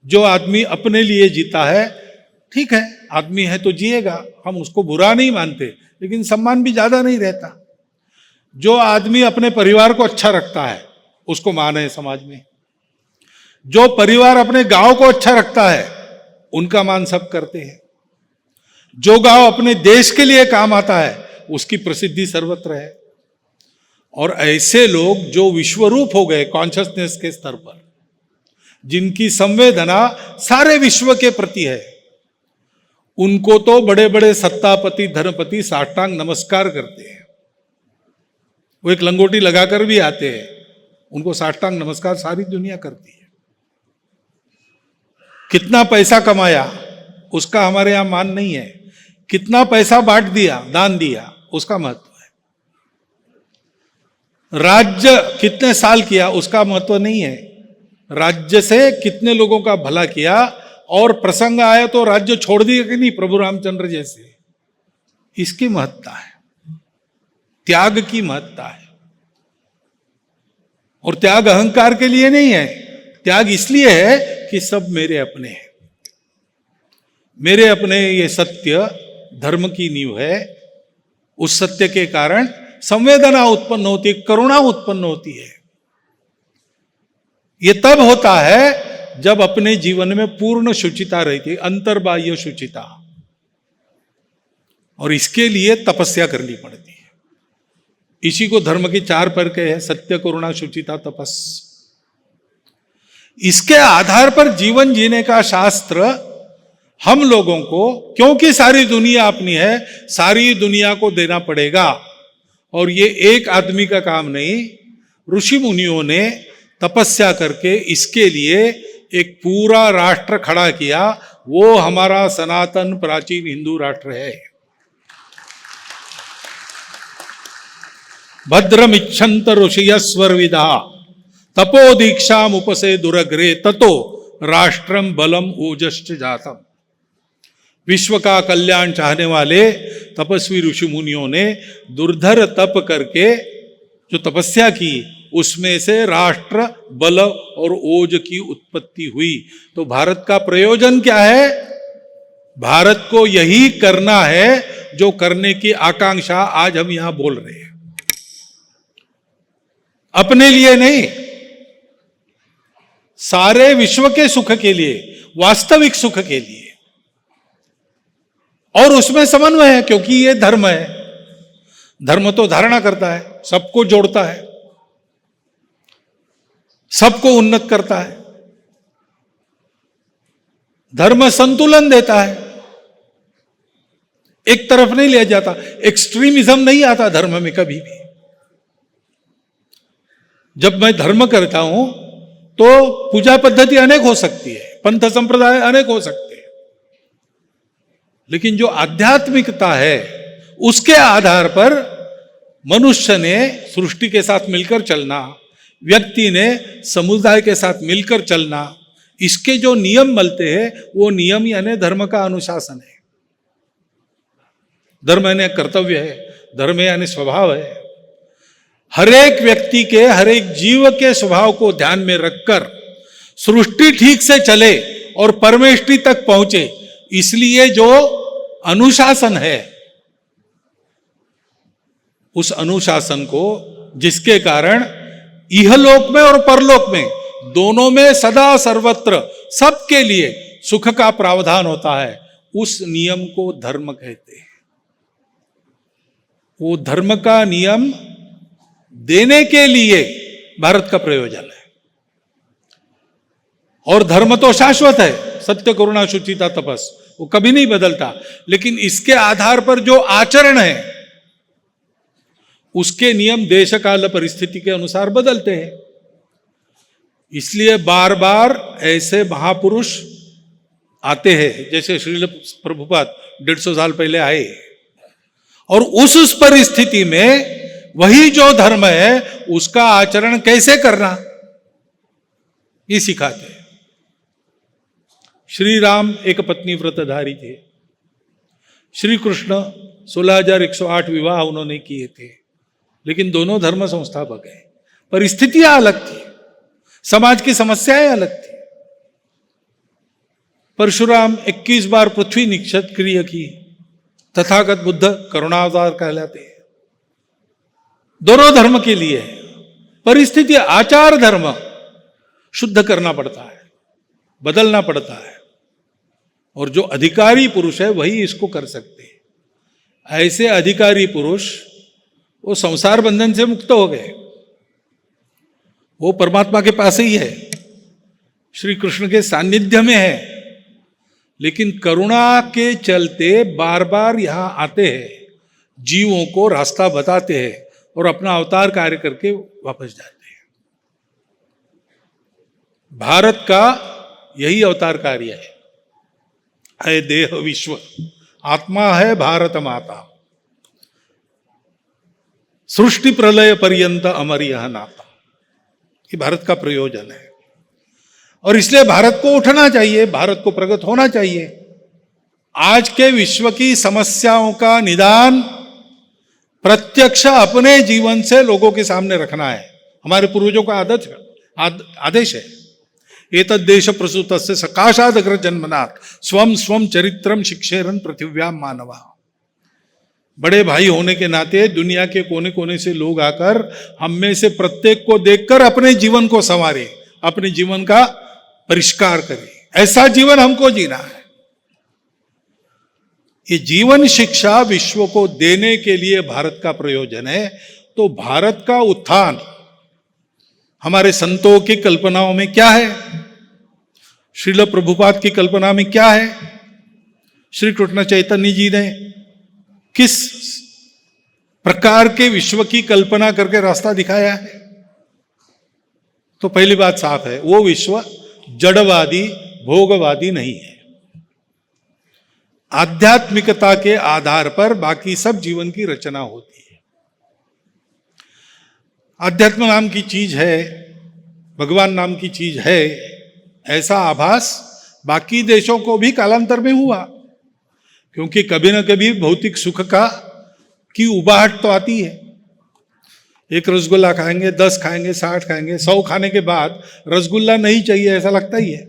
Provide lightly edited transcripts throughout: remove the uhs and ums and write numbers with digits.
जो आदमी अपने लिए जीता है, ठीक है, आदमी है तो जिएगा, हम उसको बुरा नहीं मानते, लेकिन सम्मान भी ज्यादा नहीं रहता। जो आदमी अपने परिवार को अच्छा रखता है उसको मान है समाज में। जो परिवार अपने गांव को अच्छा रखता है उनका मान सब करते हैं। जो गांव अपने देश के लिए काम आता है उसकी प्रसिद्धि सर्वत्र है। और ऐसे लोग जो विश्वरूप हो गए कॉन्शियसनेस के स्तर पर, जिनकी संवेदना सारे विश्व के प्रति है, उनको तो बड़े बड़े सत्तापति धनपति साष्टांग नमस्कार करते हैं। वो एक लंगोटी लगाकर भी आते हैं, उनको साष्टांग नमस्कार सारी दुनिया करती है। कितना पैसा कमाया उसका हमारे यहां मान नहीं है, कितना पैसा बांट दिया, दान दिया, उसका महत्व है। राज्य कितने साल किया उसका महत्व नहीं है, राज्य से कितने लोगों का भला किया, और प्रसंग आया तो राज्य छोड़ दिया कि नहीं, प्रभु रामचंद्र जैसे, इसकी महत्ता है। त्याग की महत्ता है। और त्याग अहंकार के लिए नहीं है, त्याग इसलिए है कि सब मेरे अपने हैं। मेरे अपने ये सत्य धर्म की नींव है। उस सत्य के कारण संवेदना उत्पन्न होती है, करुणा उत्पन्न होती है। ये तब होता है जब अपने जीवन में पूर्ण शुचिता रहती है, अंतर्बाह्य शुचिता। और इसके लिए तपस्या करनी पड़ती है। इसी को धर्म की 4 परकें है, सत्य, करुणा, शुचिता, तपस। इसके आधार पर जीवन जीने का शास्त्र हम लोगों को, क्योंकि सारी दुनिया अपनी है, सारी दुनिया को देना पड़ेगा। और ये एक आदमी का काम नहीं, ऋषि मुनियों ने तपस्या करके इसके लिए एक पूरा राष्ट्र खड़ा किया। वो हमारा सनातन प्राचीन हिंदू राष्ट्र है। भद्रमिच्छन्त ऋषयस्वर्विदा तपो दीक्षाम उपसे दुरग्रे ततो राष्ट्रम बलम ओजश्च जातम। विश्व का कल्याण चाहने वाले तपस्वी ऋषि मुनियों ने दुर्धर तप करके जो तपस्या की, उसमें से राष्ट्र बल और ओज की उत्पत्ति हुई। तो भारत का प्रयोजन क्या है? भारत को यही करना है जो करने की आकांक्षा आज हम यहां बोल रहे हैं। अपने लिए नहीं, सारे विश्व के सुख के लिए, वास्तविक सुख के लिए। और उसमें समन्वय है, क्योंकि ये धर्म है। धर्म तो धारणा करता है, सबको जोड़ता है, सबको उन्नत करता है। धर्म संतुलन देता है, एक तरफ नहीं लिया जाता। एक्सट्रीमिज्म नहीं आता धर्म में कभी भी। जब मैं धर्म करता हूं तो पूजा पद्धति अनेक हो सकती है, पंथ संप्रदाय अनेक हो सकते हैं, लेकिन जो आध्यात्मिकता है उसके आधार पर मनुष्य ने सृष्टि के साथ मिलकर चलना, व्यक्ति ने समुदाय के साथ मिलकर चलना, इसके जो नियम मिलते हैं वो नियम यानी धर्म का अनुशासन है। धर्म यानी कर्तव्य है, धर्म यानी स्वभाव है। हर एक व्यक्ति के, हर एक जीव के स्वभाव को ध्यान में रखकर सृष्टि ठीक से चले और परमेष्टि तक पहुंचे, इसलिए जो अनुशासन है, उस अनुशासन को, जिसके कारण इहलोक में और परलोक में दोनों में सदा सर्वत्र सबके लिए सुख का प्रावधान होता है, उस नियम को धर्म कहते हैं। वो धर्म का नियम देने के लिए भारत का प्रयोजन है। और धर्म तो शाश्वत है, सत्य, करुणा, शुचिता, तपस, वो कभी नहीं बदलता। लेकिन इसके आधार पर जो आचरण है उसके नियम देश काल परिस्थिति के अनुसार बदलते हैं। इसलिए बार बार ऐसे महापुरुष आते हैं, जैसे श्रील प्रभुपाद 150 साल पहले आए, और उस परिस्थिति में वही जो धर्म है उसका आचरण कैसे करना ये सिखाते हैं। श्री राम एक पत्नी व्रतधारी थे। श्री कृष्ण 16,108 विवाह उन्होंने किए थे। लेकिन दोनों धर्म संस्थापक हैं। परिस्थितियां अलग थी, समाज की समस्याएं अलग थी। परशुराम 21 बार पृथ्वी निक्षत्रिय की, तथागत बुद्ध करुणावतार कहलाते हैं। दोनों धर्म के लिए है। परिस्थिति, आचार धर्म शुद्ध करना पड़ता है, बदलना पड़ता है, और जो अधिकारी पुरुष है वही इसको कर सकते हैं। ऐसे अधिकारी पुरुष वो संसार बंधन से मुक्त हो गए, वो परमात्मा के पास ही है, श्री कृष्ण के सानिध्य में है, लेकिन करुणा के चलते बार बार यहां आते हैं, जीवों को रास्ता बताते हैं और अपना अवतार कार्य करके वापस जाते हैं। भारत का यही अवतार कार्य है देह विश्व, आत्मा है भारत माता, सृष्टि प्रलय पर्यंत अमर यह नाता। ये भारत का प्रयोजन है, और इसलिए भारत को उठना चाहिए, भारत को प्रगत होना चाहिए। आज के विश्व की समस्याओं का निदान प्रत्यक्ष अपने जीवन से लोगों के सामने रखना है। हमारे पूर्वजों का आदेश है, एतद् देश प्रसूतस्य सकाशाद अग्र जन्मनात् स्वम स्वम चरित्रम शिक्षेरन पृथिव्याम मानवा। बड़े भाई होने के नाते दुनिया के कोने कोने से लोग आकर हम में से प्रत्येक को देखकर अपने जीवन को संवारे, अपने जीवन का परिष्कार करें। ऐसा जीवन हमको जीना है। ये जीवन शिक्षा विश्व को देने के लिए भारत का प्रयोजन है। तो भारत का उत्थान हमारे संतों की कल्पनाओं में क्या है, श्रील प्रभुपाद की कल्पना में क्या है, श्री कृष्ण चैतन्य जी ने किस प्रकार के विश्व की कल्पना करके रास्ता दिखाया है। तो पहली बात साफ है, वो विश्व जड़वादी भोगवादी नहीं है। आध्यात्मिकता के आधार पर बाकी सब जीवन की रचना होती है। आध्यात्म नाम की चीज है, भगवान नाम की चीज है, ऐसा आभास बाकी देशों को भी कालांतर में हुआ, क्योंकि कभी ना कभी भौतिक सुख की उबाहट तो आती है। एक रसगुल्ला खाएंगे, 10 खाएंगे, 60 खाएंगे, 100 खाने के बाद रसगुल्ला नहीं चाहिए ऐसा लगता ही है।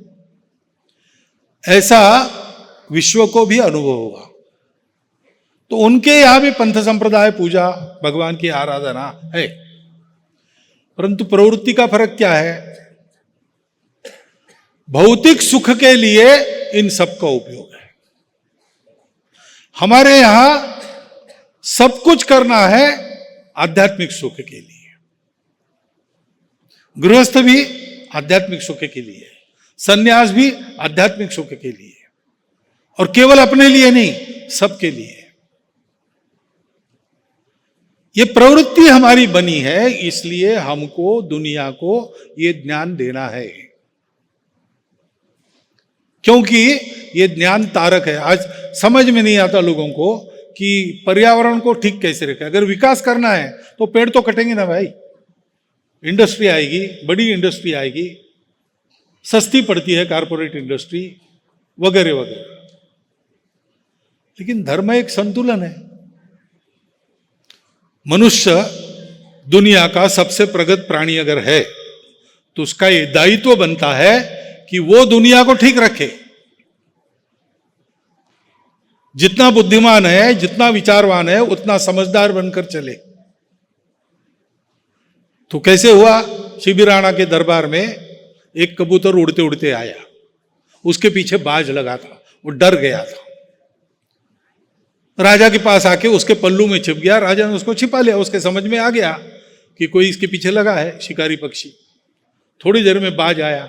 ऐसा विश्व को भी अनुभव होगा। तो उनके यहां भी पंथ संप्रदाय, पूजा, भगवान की आराधना है, परंतु प्रवृत्ति का फर्क क्या है? भौतिक सुख के लिए इन सब का उपयोग है। हमारे यहां सब कुछ करना है आध्यात्मिक सुख के लिए। गृहस्थ भी आध्यात्मिक सुख के लिए, सन्यास भी आध्यात्मिक सुख के लिए, और केवल अपने लिए नहीं, सबके लिए। ये प्रवृत्ति हमारी बनी है, इसलिए हमको दुनिया को ये ज्ञान देना है, क्योंकि ये ज्ञान तारक है। आज समझ में नहीं आता लोगों को कि पर्यावरण को ठीक कैसे रखें। अगर विकास करना है तो पेड़ तो कटेंगे ना भाई, इंडस्ट्री आएगी, बड़ी इंडस्ट्री आएगी, सस्ती पड़ती है कारपोरेट इंडस्ट्री वगैरह वगैरह। लेकिन धर्म एक संतुलन है। मनुष्य दुनिया का सबसे प्रगत प्राणी अगर है तो उसका ये दायित्व बनता है कि वो दुनिया को ठीक रखे। जितना बुद्धिमान है, जितना विचारवान है, उतना समझदार बनकर चले। तो कैसे हुआ? शिबी राणा के दरबार में एक कबूतर उड़ते उड़ते आया, उसके पीछे बाज लगा था, वो डर गया था। राजा के पास आके उसके पल्लू में छिप गया। राजा ने उसको छिपा लिया। उसके समझ में आ गया कि कोई इसके पीछे लगा है, शिकारी पक्षी। थोड़ी देर में बाज आया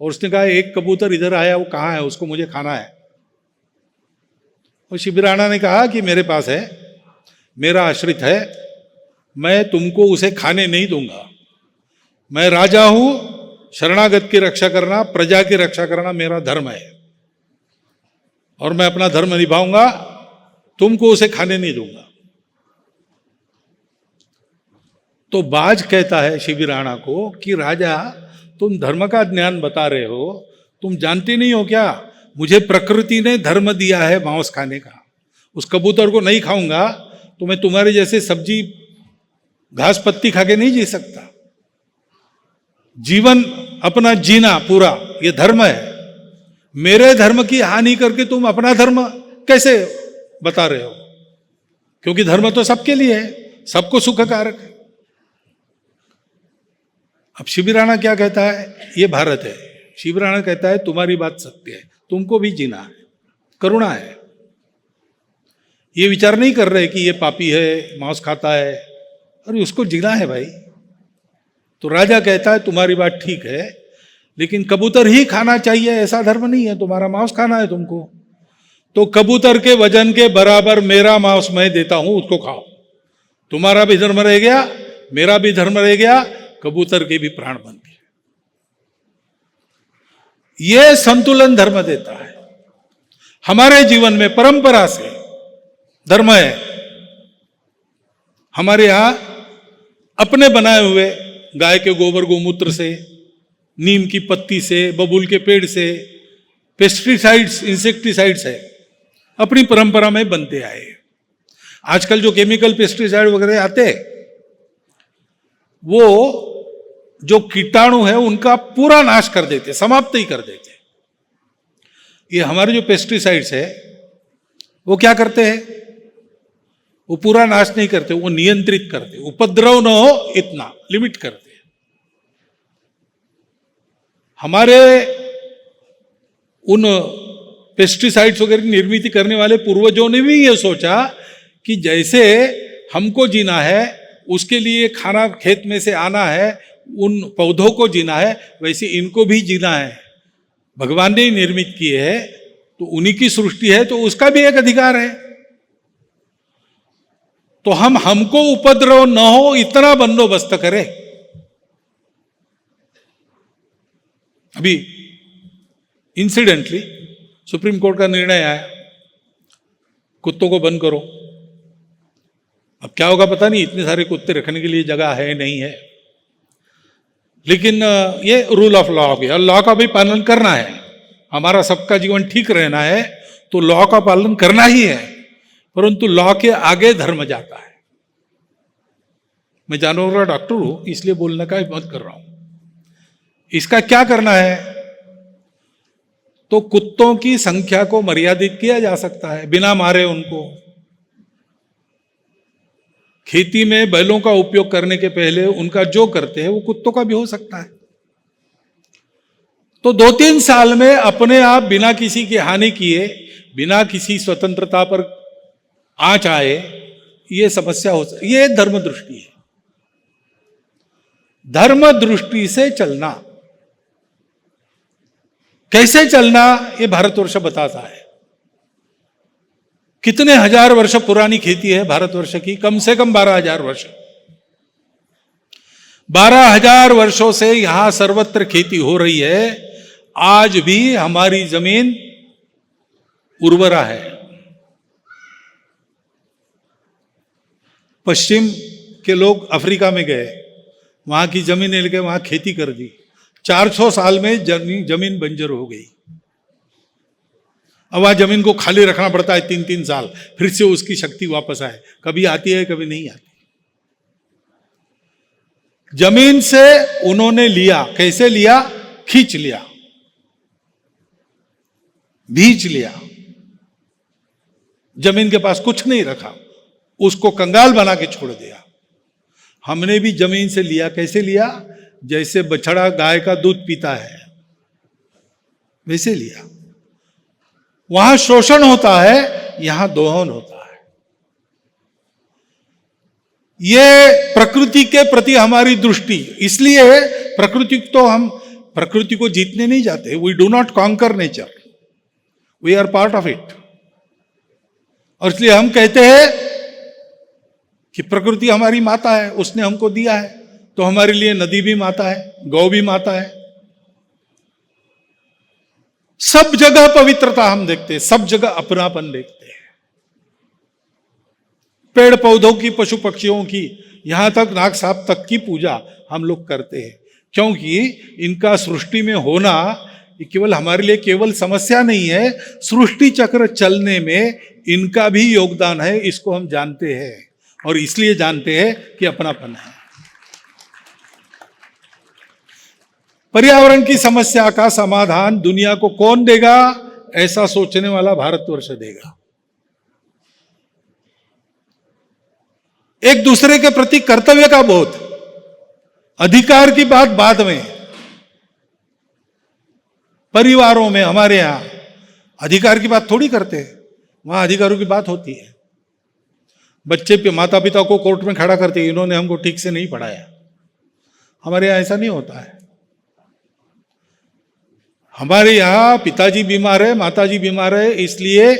और उसने कहा, एक कबूतर इधर आया, वो कहाँ है, उसको मुझे खाना है। और शिबी राणा ने कहा कि मेरे पास है, मेरा आश्रित है, मैं तुमको उसे खाने नहीं दूंगा। मैं राजा हूं, शरणागत की रक्षा करना, प्रजा की रक्षा करना मेरा धर्म है, और मैं अपना धर्म निभाऊंगा, तुमको उसे खाने नहीं दूंगा। तो बाज कहता है शिबी राणा को कि राजा, तुम धर्म का ज्ञान बता रहे हो, तुम जानते नहीं हो क्या, मुझे प्रकृति ने धर्म दिया है मांस खाने का। उस कबूतर को नहीं खाऊंगा तो मैं तुम्हारे जैसे सब्जी घास पत्ती खा के नहीं जी सकता। जीवन अपना जीना पूरा, ये धर्म है। मेरे धर्म की हानि करके तुम अपना धर्म कैसे बता रहे हो? क्योंकि धर्म तो सबके लिए है, सबको सुखकारक है। अब शिबिराणा क्या कहता है? ये भारत है। शिबिराणा कहता है तुम्हारी बात सत्य है, तुमको भी जीना है, करुणा है। ये विचार नहीं कर रहे कि ये पापी है, मांस खाता है, अरे उसको जीना है भाई। तो राजा कहता है तुम्हारी बात ठीक है, लेकिन कबूतर ही खाना चाहिए ऐसा धर्म नहीं है, तुम्हारा मांस खाना है तुमको। तो कबूतर के वजन के बराबर मेरा मांस मैं देता हूं, उसको खाओ। तुम्हारा भी धर्म रह गया, मेरा भी धर्म रह गया, कबूतर के भी प्राण बन गए। यह संतुलन धर्म देता है। हमारे जीवन में परंपरा से धर्म है। हमारे यहां अपने बनाए हुए गाय के गोबर गोमूत्र से, नीम की पत्ती से, बबूल के पेड़ से, पेस्टिसाइड्स, इंसेक्टिसाइड्स है, अपनी परंपरा में बनते आए। आजकल जो केमिकल पेस्टिसाइड वगैरह आते हैं, वो जो कीटाणु है उनका पूरा नाश कर देते, समाप्त ही कर देते। ये हमारे जो पेस्टिसाइड्स है वो क्या करते हैं? वो पूरा नाश नहीं करते, वो नियंत्रित करते, उपद्रव न हो इतना लिमिट करते। हमारे उन पेस्टिसाइड्स वगैरह की निर्मित करने वाले पूर्वजों ने भी ये सोचा कि जैसे हमको जीना है, उसके लिए खाना खेत में से आना है, उन पौधों को जीना है, वैसे इनको भी जीना है। भगवान ने निर्मित किए है तो उन्हीं की सृष्टि है, तो उसका भी एक अधिकार है। तो हमको उपद्रव न हो इतना बंदोबस्त करें। अभी इंसिडेंटली सुप्रीम कोर्ट का निर्णय आया, कुत्तों को बंद करो। अब क्या होगा पता नहीं, इतने सारे कुत्ते रखने के लिए जगह है नहीं है, लेकिन ये रूल ऑफ लॉ हो गया। लॉ का भी पालन करना है। हमारा सबका जीवन ठीक रहना है तो लॉ का पालन करना ही है, परंतु लॉ के आगे धर्म जाता है। मैं जानवरों का डॉक्टर हूं, इसलिए बोलने का हिम्मत कर रहा हूं। इसका क्या करना है? तो कुत्तों की संख्या को मर्यादित किया जा सकता है बिना मारे उनको। खेती में बैलों का उपयोग करने के पहले उनका जो करते हैं वो कुत्तों का भी हो सकता है। तो 2-3 साल में अपने आप बिना किसी की हानि किए, बिना किसी स्वतंत्रता पर आंच आए, ये समस्या हो सकती। ये धर्म दृष्टि है। धर्म दृष्टि से चलना, कैसे चलना, ये भारतवर्ष बताता है। कितने हजार वर्ष पुरानी खेती है भारतवर्ष की? कम से कम 12,000 वर्ष। 12,000 वर्षों से यहां सर्वत्र खेती हो रही है। आज भी हमारी जमीन उर्वरा है। पश्चिम के लोग अफ्रीका में गए, वहां की जमीन लेके वहां खेती कर दी। 400 साल में जमीन बंजर हो गई। अब वहां जमीन को खाली रखना पड़ता है 3-3 साल, फिर से उसकी शक्ति वापस आए। कभी आती है, कभी नहीं आती। जमीन से उन्होंने लिया, कैसे लिया? खींच लिया, भींच लिया। जमीन के पास कुछ नहीं रखा, उसको कंगाल बना के छोड़ दिया। हमने भी जमीन से लिया, कैसे लिया? जैसे बछड़ा गाय का दूध पीता है वैसे लिया। वहां शोषण होता है, यहां दोहन होता है। ये प्रकृति के प्रति हमारी दृष्टि, इसलिए प्रकृति तो हम प्रकृति को जीतने नहीं जाते। We do not conquer nature, we are part of it. और इसलिए हम कहते हैं कि प्रकृति हमारी माता है, उसने हमको दिया है, तो हमारे लिए नदी भी माता है, गौ भी माता है। सब जगह पवित्रता हम देखते हैं, सब जगह अपनापन देखते हैं। पेड़ पौधों की, पशु पक्षियों की, यहां तक नाग सांप तक की पूजा हम लोग करते हैं, क्योंकि इनका सृष्टि में होना ये केवल हमारे लिए केवल समस्या नहीं है, सृष्टि चक्र चलने में इनका भी योगदान है, इसको हम जानते हैं। और इसलिए जानते हैं कि अपनापन है। पर्यावरण की समस्या का समाधान दुनिया को कौन देगा? ऐसा सोचने वाला भारतवर्ष देगा। एक दूसरे के प्रति कर्तव्य का बोध, अधिकार की बात बाद में। परिवारों में हमारे यहां अधिकार की बात थोड़ी करते हैं, वहां अधिकारों की बात होती है। बच्चे पे माता पिता को कोर्ट में खड़ा करते हैं, इन्होंने हमको ठीक से नहीं पढ़ाया। हमारे यहां ऐसा नहीं होता है। हमारे यहां पिताजी बीमार है, माताजी बीमार है, इसलिए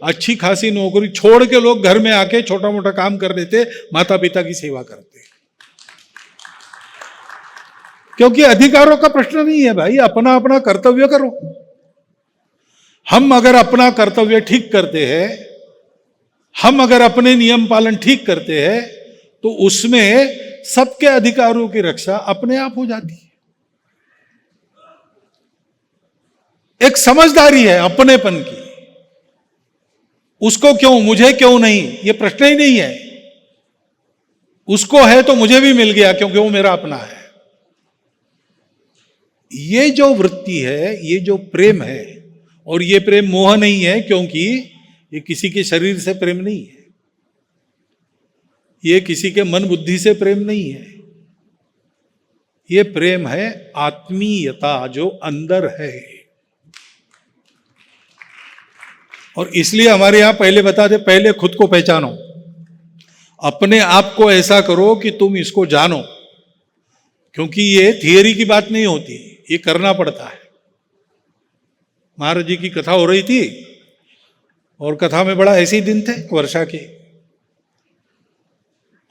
अच्छी खासी नौकरी छोड़ के लोग घर में आके छोटा मोटा काम कर देते, माता पिता की सेवा करते। क्योंकि अधिकारों का प्रश्न नहीं है भाई, अपना अपना कर्तव्य करो। हम अगर अपना कर्तव्य ठीक करते हैं, हम अगर अपने नियम पालन ठीक करते हैं, तो उसमें सबके अधिकारों की रक्षा अपने आप हो जाती है। एक समझदारी है अपनेपन की। उसको क्यों, मुझे क्यों नहीं, ये प्रश्न ही नहीं है। उसको है तो मुझे भी मिल गया क्योंकि वो मेरा अपना है। ये जो वृत्ति है, ये जो प्रेम है, और ये प्रेम मोह नहीं है, क्योंकि ये किसी के शरीर से प्रेम नहीं है, ये किसी के मन बुद्धि से प्रेम नहीं है। ये प्रेम है आत्मीयता जो अंदर है। और इसलिए हमारे यहां पहले बताते, पहले खुद को पहचानो, अपने आप को ऐसा करो कि तुम इसको जानो। क्योंकि ये थियरी की बात नहीं होती, ये करना पड़ता है। महाराज जी की कथा हो रही थी, और कथा में बड़ा ऐसे ही दिन थे वर्षा के,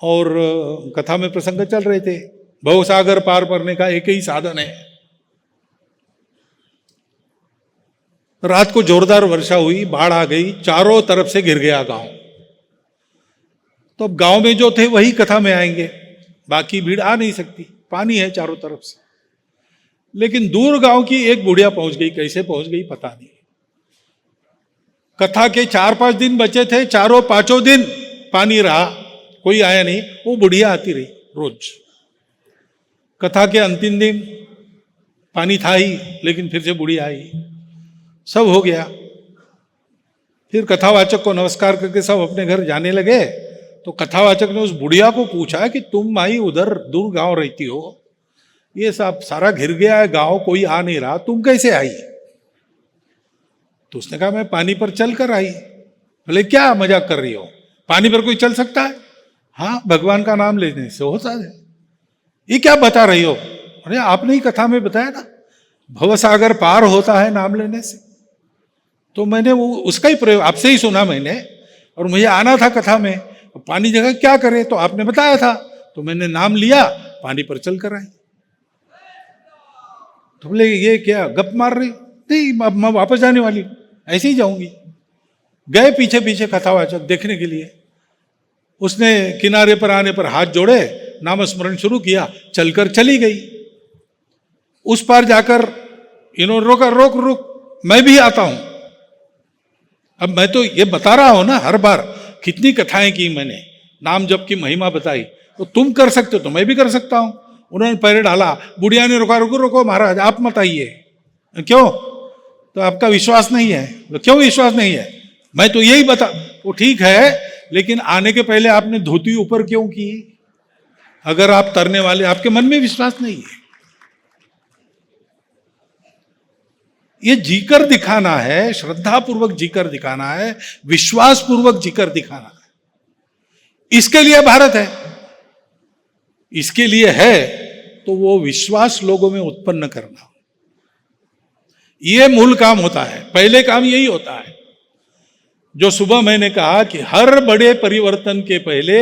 और कथा में प्रसंग चल रहे थे। भवसागर पार करने का एक ही साधन है। रात को जोरदार वर्षा हुई, बाढ़ आ गई, चारों तरफ से घिर गया गांव। तो अब गांव में जो थे वही कथा में आएंगे, बाकी भीड़ आ नहीं सकती, पानी है चारों तरफ से। लेकिन दूर गांव की एक बुढ़िया पहुंच गई, कैसे पहुंच गई पता नहीं। कथा के 4-5 दिन बचे थे, चारों पांचों दिन पानी रहा, कोई आया नहीं। वो बुढ़िया आती रही रोज। कथा के अंतिम दिन पानी था ही, लेकिन फिर से बुढ़िया आई, सब हो गया। फिर कथावाचक को नमस्कार करके सब अपने घर जाने लगे। तो कथावाचक ने उस बुढ़िया को पूछा कि तुम माई उधर दूर गांव रहती हो, ये सब सारा घिर गया है गांव, कोई आ नहीं रहा, तुम कैसे आई? तो उसने कहा मैं पानी पर चल कर आई। बोले क्या मजाक कर रही हो, पानी पर कोई चल सकता है? हाँ, भगवान का नाम लेने से होता है। ये क्या बता रही हो? अरे आपने ही कथा में बताया ना, भवसागर पार होता है नाम लेने से। तो मैंने वो उसका ही प्रयोग आपसे ही सुना मैंने, और मुझे आना था कथा में। पानी जगह क्या करे, तो आपने बताया था, तो मैंने नाम लिया, पानी पर चल कर आई। तो बोले ये क्या गप मार रही? नहीं, मैं वापस जाने वाली, ऐसे ही जाऊंगी। गए पीछे पीछे कथावाचक देखने के लिए। उसने किनारे पर आने पर हाथ जोड़े, नाम स्मरण शुरू किया, चलकर चली गई। उस पार जाकर इन्होंने रोका, रोक रुक, मैं भी आता हूं। अब मैं तो ये बता रहा हूं ना, हर बार कितनी कथाएं की मैंने, नाम जप की महिमा बताई, तो तुम कर सकते हो तो मैं भी कर सकता हूं। उन्होंने पैर डाला, बुढ़िया ने रोका, रुको रुको महाराज आप मत आइए। क्यों? तो आपका विश्वास नहीं है? तो क्यों विश्वास नहीं है? मैं तो यही बता। वो ठीक है, लेकिन आने के पहले आपने धोती ऊपर क्यों की? अगर आप तरने वाले, आपके मन में विश्वास नहीं है। ये जीकर दिखाना है, श्रद्धा पूर्वक जीकर दिखाना है, विश्वास पूर्वक जीकर दिखाना है। इसके लिए भारत है, इसके लिए है, तो वो विश्वास लोगों में उत्पन्न करना, ये मूल काम होता है। पहले काम यही होता है, जो सुबह मैंने कहा कि हर बड़े परिवर्तन के पहले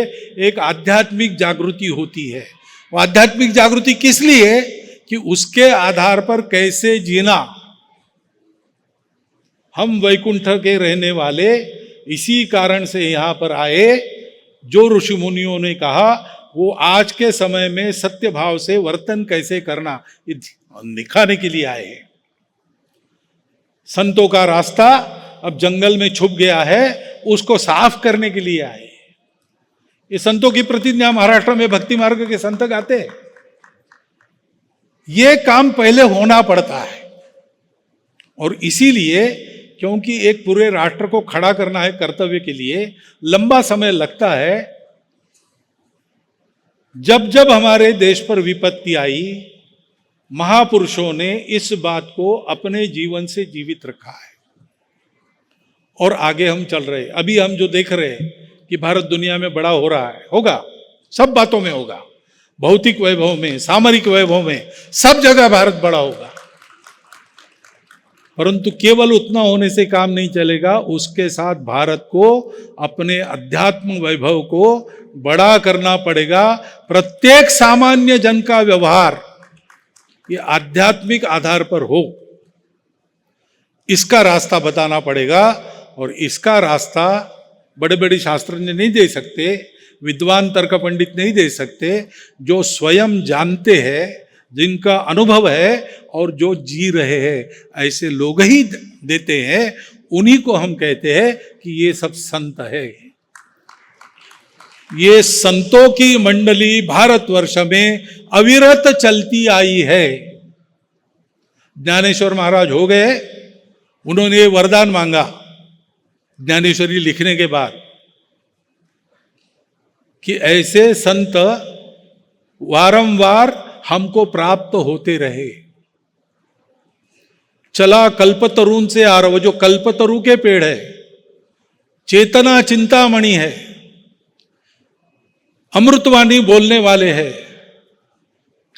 एक आध्यात्मिक जागृति होती है। वो आध्यात्मिक जागृति किस लिए? कि उसके आधार पर कैसे जीना। हम वैकुंठ के रहने वाले इसी कारण से यहां पर आए, जो ऋषि मुनियों ने कहा वो आज के समय में सत्य भाव से वर्तन कैसे करना, ये दिखाने के लिए आए हैं। संतों का रास्ता अब जंगल में छुप गया है, उसको साफ करने के लिए आए। ये संतों की प्रतिज्ञा महाराष्ट्र में भक्ति मार्ग के संत गाते हैं। ये काम पहले होना पड़ता है, और इसीलिए क्योंकि एक पूरे राष्ट्र को खड़ा करना है कर्तव्य के लिए, लंबा समय लगता है। जब जब हमारे देश पर विपत्ति आई, महापुरुषों ने इस बात को अपने जीवन से जीवित रखा है, और आगे हम चल रहे। अभी हम जो देख रहे हैं कि भारत दुनिया में बड़ा हो रहा है, होगा, सब बातों में होगा, भौतिक वैभव में, सामरिक वैभव में, सब जगह भारत बड़ा होगा। परंतु केवल उतना होने से काम नहीं चलेगा, उसके साथ भारत को अपने अध्यात्म वैभव को बड़ा करना पड़ेगा। प्रत्येक सामान्य जन का व्यवहार ये आध्यात्मिक आधार पर हो, इसका रास्ता बताना पड़ेगा। और इसका रास्ता बड़े बड़े शास्त्रज्ञ नहीं दे सकते, विद्वान तर्क पंडित नहीं दे सकते। जो स्वयं जानते हैं, जिनका अनुभव है और जो जी रहे हैं, ऐसे लोग ही देते हैं। उन्हीं को हम कहते हैं कि ये सब संत है। ये संतों की मंडली भारतवर्ष में अविरत चलती आई है। ज्ञानेश्वर महाराज हो गए, उन्होंने वरदान मांगा ज्ञानेश्वरी लिखने के बाद कि ऐसे संत वारंवार हमको प्राप्त होते रहे। चला कल्पतरुण से आ रहा, वो जो कल्पतरु के पेड़ है, चेतना चिंतामणि है, अमृतवाणी बोलने वाले हैं,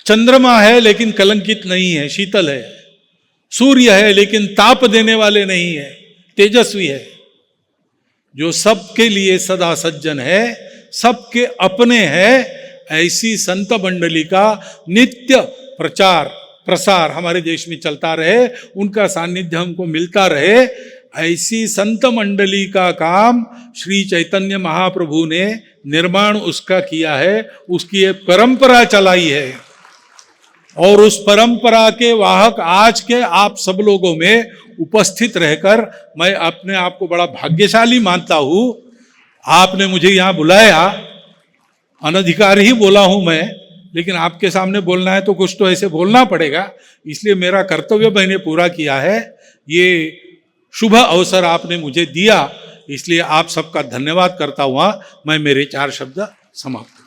चंद्रमा है लेकिन कलंकित नहीं है, शीतल है, सूर्य है लेकिन ताप देने वाले नहीं है, तेजस्वी है, जो सबके लिए सदा सज्जन है, सबके अपने हैं। ऐसी संत मंडली का नित्य प्रचार प्रसार हमारे देश में चलता रहे, उनका सानिध्य हमको मिलता रहे। ऐसी संत मंडली का काम श्री चैतन्य महाप्रभु ने निर्माण उसका किया है, उसकी एक परंपरा चलाई है। और उस परंपरा के वाहक आज के आप सब लोगों में उपस्थित रहकर मैं अपने आप को बड़ा भाग्यशाली मानता हूं। आपने मुझे यहां बुलाया, अनधिकार ही बोला हूं मैं, लेकिन आपके सामने बोलना है तो कुछ तो ऐसे बोलना पड़ेगा, इसलिए मेरा कर्तव्य मैंने पूरा किया है। ये शुभ अवसर आपने मुझे दिया, इसलिए आप सबका धन्यवाद करता हुआ मैं मेरे 4 शब्द समाप्त